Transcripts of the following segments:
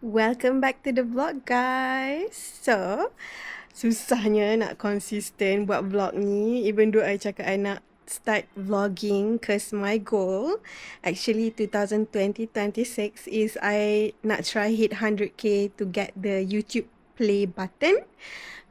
Welcome back to the vlog, guys. So, susahnya nak konsisten buat vlog ni. Even though I cakap I nak start vlogging, cause my goal actually 2026 is I nak try hit 100k to get the YouTube play button,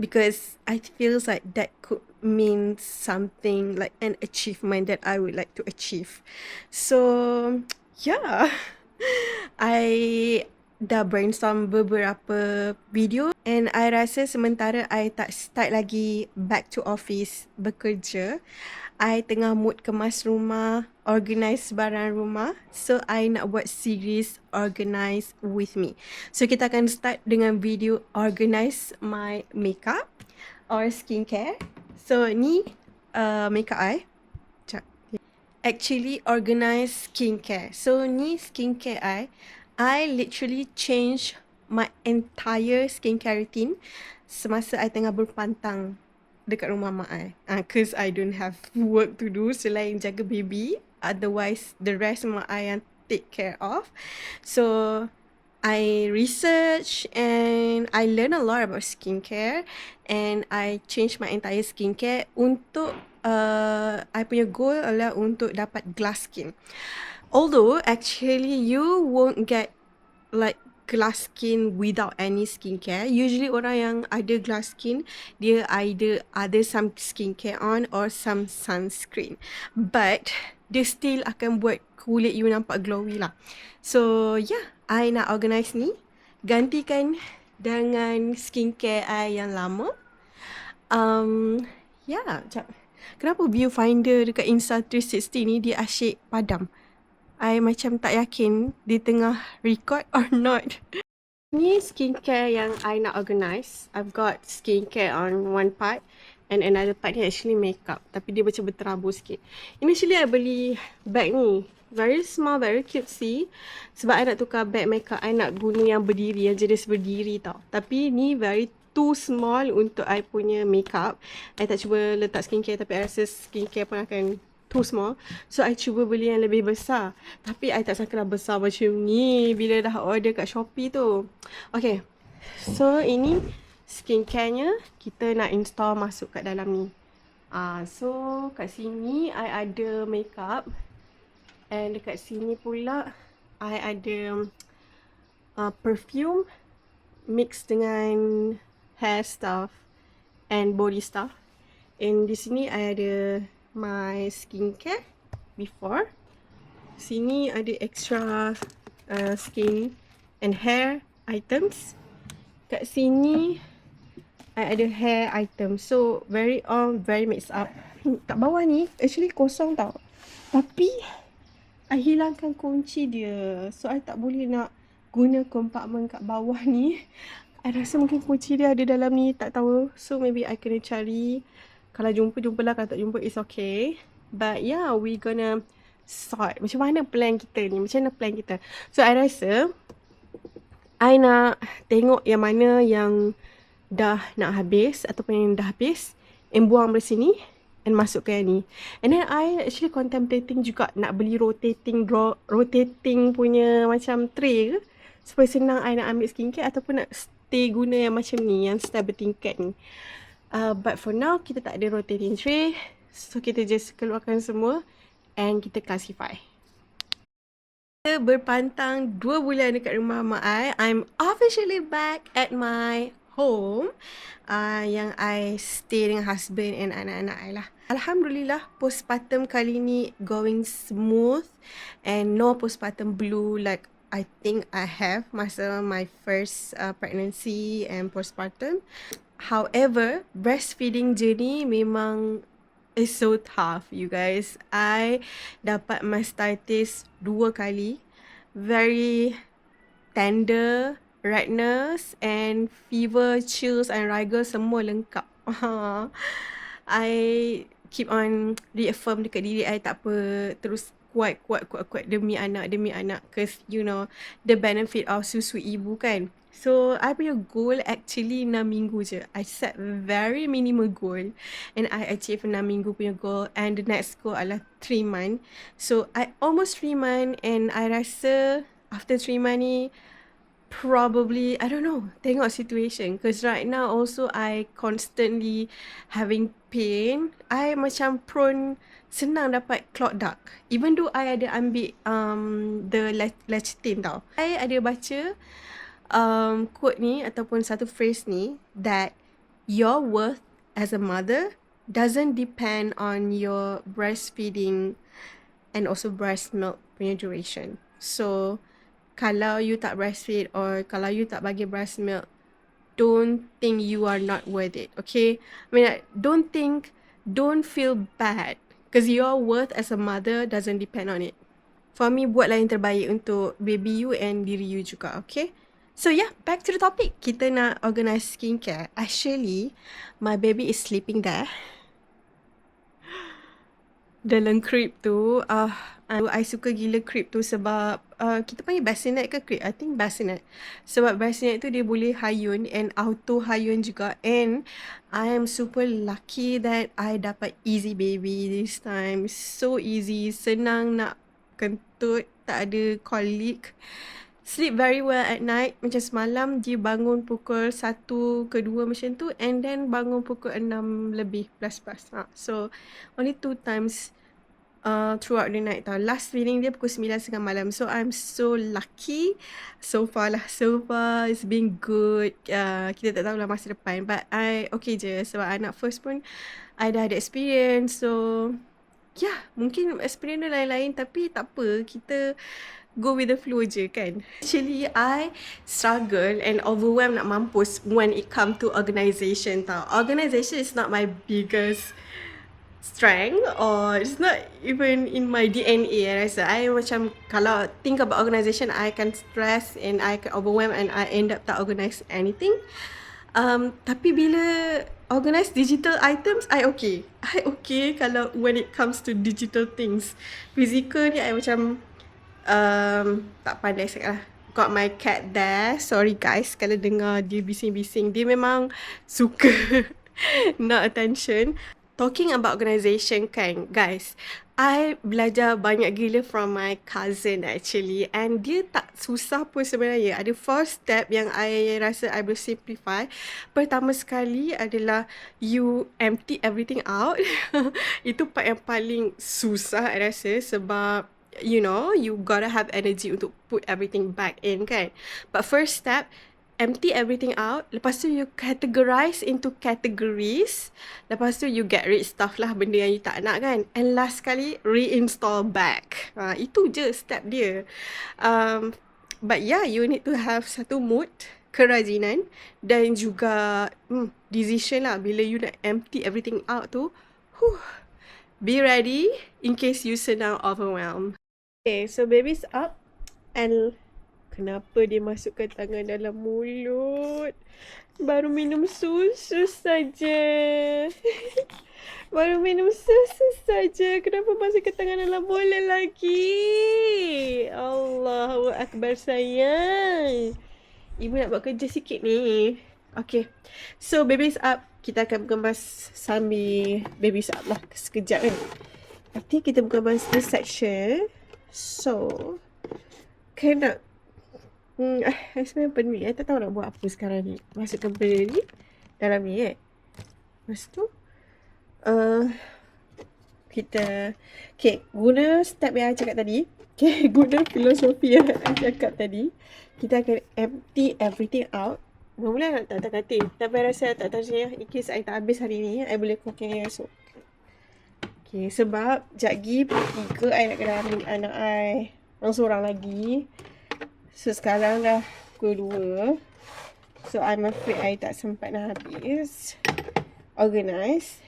because I feels like that could mean something, like an achievement that I would like to achieve. So, yeah. I dah brainstorm beberapa video and I rasa sementara I tak start lagi back to office bekerja, I tengah mood kemas rumah, organize barang rumah. So, I nak buat series organize with me. So, kita akan start dengan video organize my makeup or skincare. So, ni makeup I. Actually, organize skincare. So, ni skincare I literally change my entire skincare routine semasa I tengah berpantang dekat rumah mak I. Cause I don't have work to do selain jaga baby. Otherwise, the rest mak I yang take care of. So, I research and I learn a lot about skincare, and I change my entire skincare untuk I punya goal adalah untuk dapat glass skin. Although actually you won't get like glass skin without any skincare. Usually orang yang ada glass skin, dia either ada some skincare on or some sunscreen. But dia still akan buat kulit you nampak glowy lah. So yeah, I nak organize ni, gantikan dengan skincare I yang lama. Yeah, sekejap. Kenapa viewfinder dekat Insta360 ni dia asyik padam? I macam tak yakin dia tengah record or not. Ni skincare yang I nak organize. I've got skincare on one part and another part ni actually makeup. Tapi dia macam berterabur sikit. Initially I beli bag ni. Very small, very cutesy. Sebab I nak tukar bag makeup, I nak guna yang berdiri, yang jenis berdiri tau. Tapi ni very too small untuk I punya makeup. I tak cuba letak skincare, tapi I rasa skincare pun akan too small. So, I cuba beli yang lebih besar. Tapi, I tak sangka lah besar macam ni bila dah order kat Shopee tu. Okay. So, ini skincare-nya kita nak install masuk kat dalam ni. So, kat sini, I ada makeup. And dekat sini pula, I ada perfume mix dengan hair stuff and body stuff. And di sini I ada my skincare before. Sini ada extra skin and hair items. Kat sini I ada hair items. So very mixed up. Kat bawah ni actually kosong tau. Tapi I hilangkan kunci dia. So I tak boleh nak guna kompartmen kat bawah ni. I rasa mungkin kunci dia ada dalam ni, tak tahu. So maybe I kena cari. Kalau jumpa, jumpalah. Kalau tak jumpa, it's okay. But yeah, we gonna sort. Macam mana plan kita ni? Macam mana plan kita? So I rasa I nak tengok yang mana yang dah nak habis ataupun yang dah habis, and buang dari sini and masuk ke yang ni. And then I actually contemplating juga nak beli rotating punya macam tray ke, supaya senang I nak ambil skincare ataupun nak stay guna yang macam ni, yang style bertingkat ni. But for now, kita tak ada rotating tray. So, kita just keluarkan semua and kita classify. Kita berpantang 2 bulan dekat rumah mak I. I'm officially back at my home. Yang I stay dengan husband and anak-anak I lah. Alhamdulillah, postpartum kali ni going smooth and no postpartum blue like I think I have masa my first pregnancy and postpartum. However, breastfeeding journey memang is so tough, you guys. I dapat mastitis 2 kali. Very tender, redness and fever, chills and rigor semua lengkap. I keep on reaffirm dekat diri I, tak apa, terus kuat demi anak. Cause you know the benefit of susu ibu kan. So I punya goal actually 6 minggu je. I set very minimal goal and I achieve 6 minggu punya goal, and the next goal adalah 3 month. So I almost 3 month and I rasa after 3 month ni probably, I don't know, tengok situation. Because right now also I constantly having pain. I macam prone senang dapat clot dark. Even though I ada ambil the lecithin tau. I ada baca quote ni ataupun satu phrase ni that your worth as a mother doesn't depend on your breastfeeding and also breast milk punya duration. So, kalau you tak breastfeed or kalau you tak bagi breast milk, don't think you are not worth it, okay? I mean, like, don't feel bad because your worth as a mother doesn't depend on it. For me, buatlah yang terbaik untuk baby you and diri you juga, okay? So yeah, back to the topic. Kita nak organize skincare. Actually, my baby is sleeping there. Dalam crib tu, I suka gila crib tu sebab kita panggil bassinet ke crib? I think bassinet. Sebab bassinet tu dia boleh hayun and auto hayun juga. And I am super lucky that I dapat easy baby this time. So easy, senang nak kentut, tak ada colic. Sleep very well at night. Macam semalam dia bangun pukul 1 ke 2 macam tu. And then bangun pukul 6 lebih plus. So only 2 times throughout the night tau. Last feeding dia pukul 9.30 malam. So I'm so lucky. So far it's been good. Kita tak tahulah masa depan. But I okay je. Sebab anak first pun I dah ada experience. So yeah, mungkin experience dia lain-lain. Tapi tak apa. Kita go with the flow je kan. Actually, I struggle and overwhelmed nak mampus when it come to organisation tau. Organisation is not my biggest strength or it's not even in my DNA. I rasa I macam kalau think about organisation, I can stress and I can overwhelm and I end up tak organise anything. Tapi bila organise digital items, I okay kalau when it comes to digital things. Physical ni I macam tak pandai sangat lah. Got my cat there. Sorry guys kalau dengar dia bising-bising. Dia memang suka nak attention. Talking about organisation kan guys, I belajar banyak gila from my cousin actually. And dia tak susah pun sebenarnya. Ada 4 step yang I rasa I boleh simplify. Pertama sekali adalah you empty everything out. Itu part yang paling susah I rasa sebab you know, you gotta have energy untuk put everything back in kan. But first step, empty everything out. Lepas tu you categorize into categories. Lepas tu you get rid stuff lah, benda yang you tak nak kan. And last kali, reinstall back. Itu je step dia. But yeah, you need to have satu mood, kerajinan dan juga decision lah. Bila you nak empty everything out tu, be ready in case you sedang overwhelmed. Okay, so baby's up and kenapa dia masukkan tangan dalam mulut? Baru minum susu saja. Baru minum susu saja. Kenapa masukkan tangan dalam mulut lagi? Allahu Akbar sayang. Ibu nak buat kerja sikit ni. Okay, so baby's up. Kita akan mengemas sambil baby's up lah sekejap kan. Nanti kita mengemas this section. So, kena sebenarnya penuh. I tak tahu nak buat apa sekarang ni. Masukkan benda ni dalam ni kan. Lepas tu kita guna step yang I cakap tadi. Guna filosofi yang I cakap tadi. Kita akan empty everything out. Mula-mula nak tak kata. Tapi rasa tak tahu saya. In case I tak habis hari ni, I boleh cooking esok. Okay, sebab jagi 3 I nak kena ambil anak I. Seorang lagi. So sekarang dah pukul 2. So I'm afraid I tak sempat nak habis organize.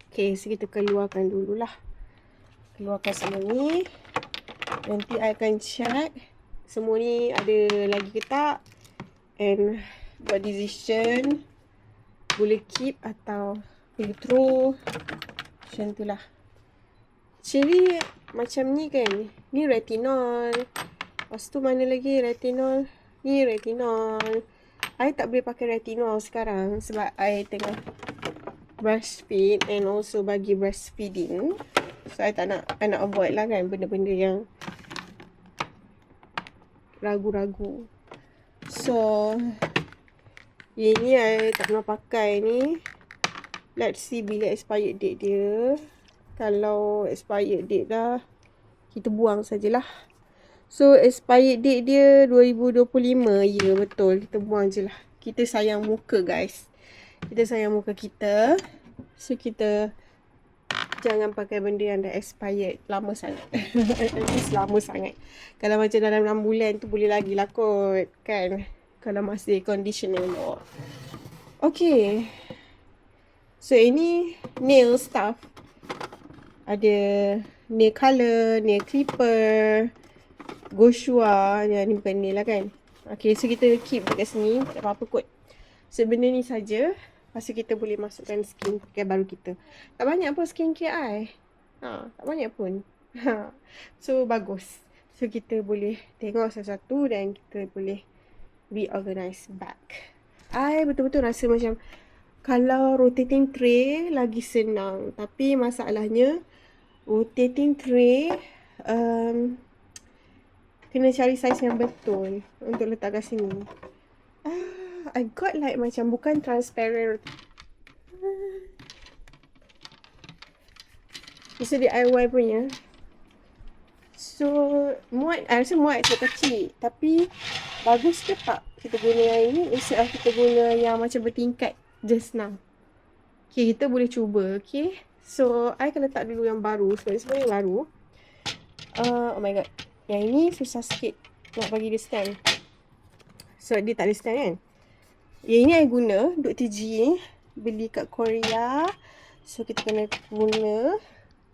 Okay, so kita keluarkan dululah. Keluarkan semua ni. Nanti I akan check semua ni ada lagi ke tak. And buat decision boleh keep atau boleh throw. Macam tu lah. Actually macam ni kan. Ni retinol. Lepas tu mana lagi retinol. Ni retinol. I tak boleh pakai retinol sekarang. Sebab I tengah breastfeed. And also bagi breastfeeding. So I tak nak. I nak avoid lah kan. Benda-benda yang ragu-ragu. So ini I tak pernah pakai ni. Let's see bila expired date dia. Kalau expired date dah, kita buang sajalah. So expired date dia 2025. Ya betul, kita buang je lah. Kita sayang muka guys. Kita sayang muka kita. So kita jangan pakai benda yang dah expired lama sangat. At least lama sangat. Kalau macam dalam 6 bulan tu boleh lagi lah kot, kan? Kalau masih condition elok. Okay. So ini nail stuff. Ada nail color, nail clipper, Goshua. Ya, ni bukan nail lah kan. Okay, so kita keep dekat sini. Tak apa-apa kot. So benda ni saja. Lepas tu kita boleh masukkan skincare baru kita. Tak banyak pun skincare I. Tak banyak pun. So bagus. So kita boleh tengok satu-satu dan kita boleh reorganize back. I betul-betul rasa macam kalau rotating tray lagi senang. Tapi masalahnya rotating tray kena cari saiz yang betul untuk letak kat sini. I got like macam bukan transparent. It's a DIY punya. So muat, I rasa muat kecil. Tapi bagus ke tak kita guna yang ini instead of kita guna yang macam bertingkat just now. Okay, kita boleh cuba. Okay, so I akan letak dulu yang baru. Sebab sebenarnya baru. Oh my god, yang ini susah sikit nak bagi dia stand. So dia tak ada stand kan. Yang ini I guna Duk TG ni. Beli kat Korea. So kita kena guna,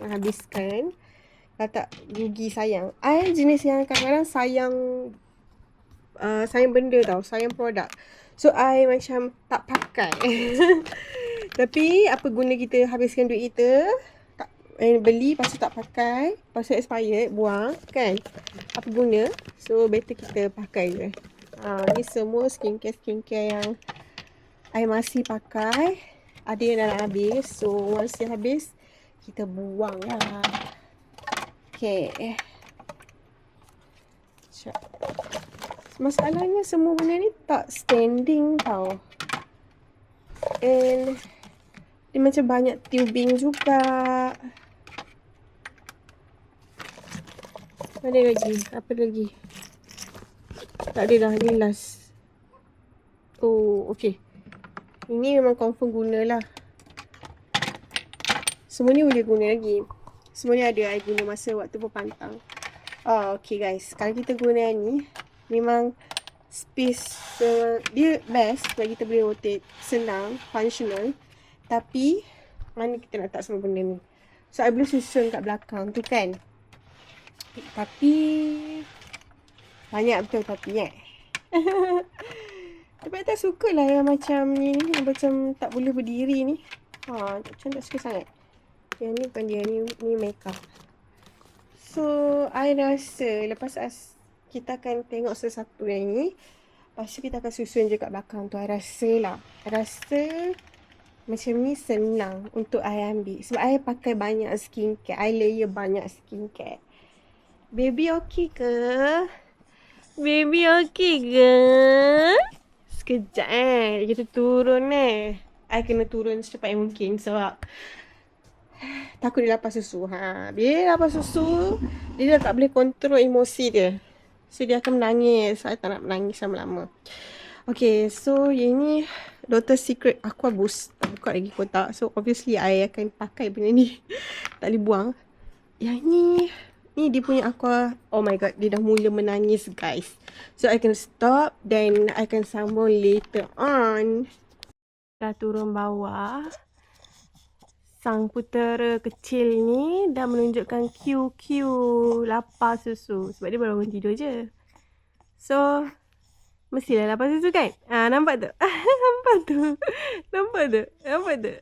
habiskan. Kalau tak rugi sayang. I jenis yang kadang-kadang sayang sayang benda tau. Sayang produk. So I macam tak pakai. Tapi apa guna kita habiskan duit kita, beli lepas tu tak pakai, lepas tu expired, buang kan. Apa guna. So better kita pakai je. Ni semua skincare yang I masih pakai. Ada yang dah nak habis. So once dia habis, kita buang lah. Okay. Masalahnya semua benda ni tak standing tau. And dia macam banyak tubing juga. Ada lagi? Apa lagi? Tak ada dah, ni last. Oh, okay. Ini memang confirm gunalah. Semua ni boleh guna lagi. Semua ni ada I guna masa waktu berpantang. Okay guys. Kalau kita guna ni, memang space dia best sebab kita boleh rotate. Senang, functional. Tapi, mana kita nak letak semua benda ni? So, I boleh susun kat belakang tu kan. Tapi banyak betul tapi tapi I tak suka lah yang macam ni, yang macam tak boleh berdiri ni. Macam tak suka sangat. Yang ni bukan dia, ni makeup. So I rasa lepas kita akan tengok sesuatu yang ni, lepas tu kita akan susun je kat belakang tu. I rasa macam ni senang untuk I ambil. Sebab I pakai banyak skincare. I layer banyak skincare. Baby okey ke? Baby okey ke? Sekejap kita turun I kena turun secepat yang mungkin sebab takut dia lapar susu. Bila dia lapar susu, dia dah tak boleh kontrol emosi dia. So dia akan menangis. Saya tak nak menangis lama-lama. Okay, so yang ni Dr. Secret Aqua Boost. Tak buka lagi kotak. So obviously I akan pakai benda ni. Tak boleh buang. Yang ni dia punya aqua. Oh my god, dia dah mula menangis guys. So I can stop. Then I can sambung later on. Dah turun bawah. Sang putera kecil ni dah menunjukkan QQ lapar susu. Sebab dia baru bangun tidur je. So mestilah lapar susu kan. Nampak tu? Nampak tu? Nampak tu? Nampak tu?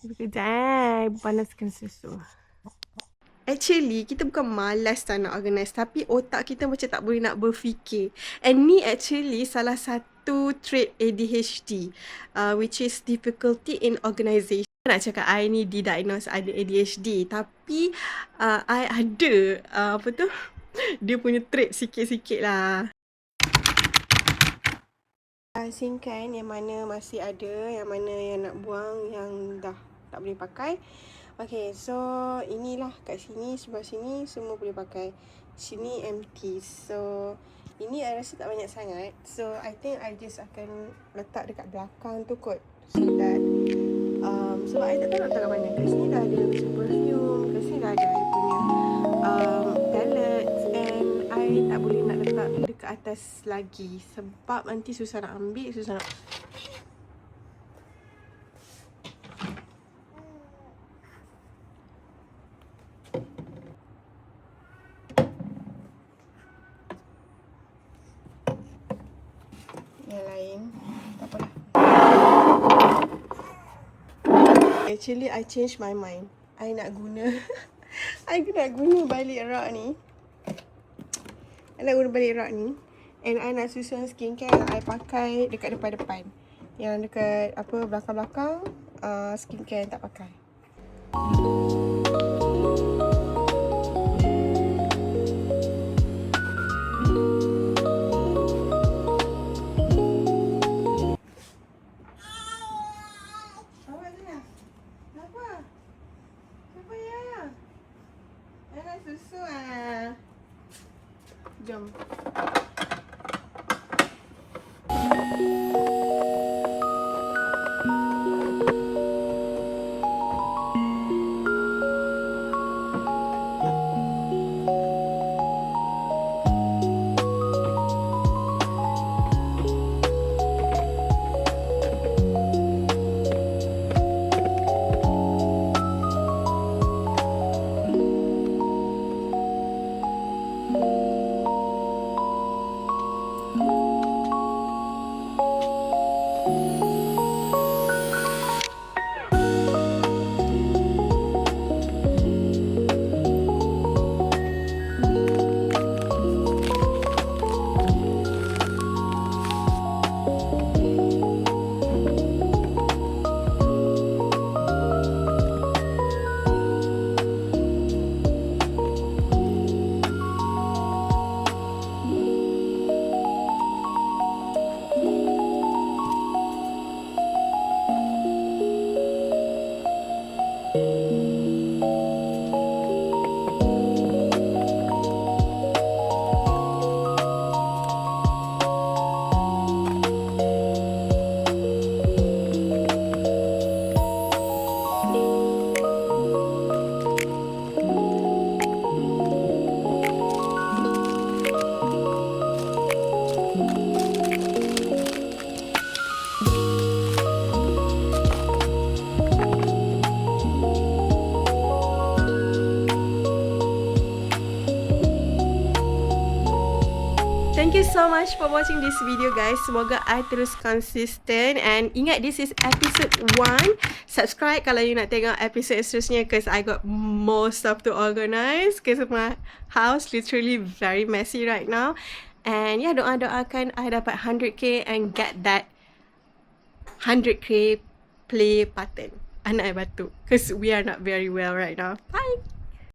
Sekejap panaskan susu. Actually, kita bukan malas tak nak organize. Tapi otak kita macam tak boleh nak berfikir. And ni actually salah satu trait ADHD. Which is difficulty in organisation. Nak cakap I ni didiagnose ada ADHD. Tapi I ada, dia punya trait sikit-sikit lah. Asingkan yang mana masih ada, yang mana yang nak buang, yang dah tak boleh pakai. Okay, so inilah kat sini, sebelah sini semua boleh pakai. Sini empty. So ini I rasa tak banyak sangat. So I think I just akan letak dekat belakang tu kot. So that sebab I tak tahu nak letak kat mana. Kat sini dah ada macam perfume, kat sini dah ada I punya palettes, and I tak boleh nak letak dekat atas lagi sebab nanti susah nak ambil, susah nak. Yang lain tak apalah. Actually I change my mind. I nak guna I nak guna balik rak ni. I nak guna balik rak ni. And I nak susun skincare yang I pakai dekat depan-depan. Yang dekat apa belakang-belakang skincare yang tak pakai. Susu jom. Thank you so much for watching this video, guys. Semoga I terus konsisten. And ingat, this is episode 1. Subscribe kalau you nak tengok episode seterusnya, because I got more stuff to organize, because my house literally very messy right now. And yeah, doakan I dapat 100k and get that 100k play button. Anak I batuk, because we are not very well right now. Bye!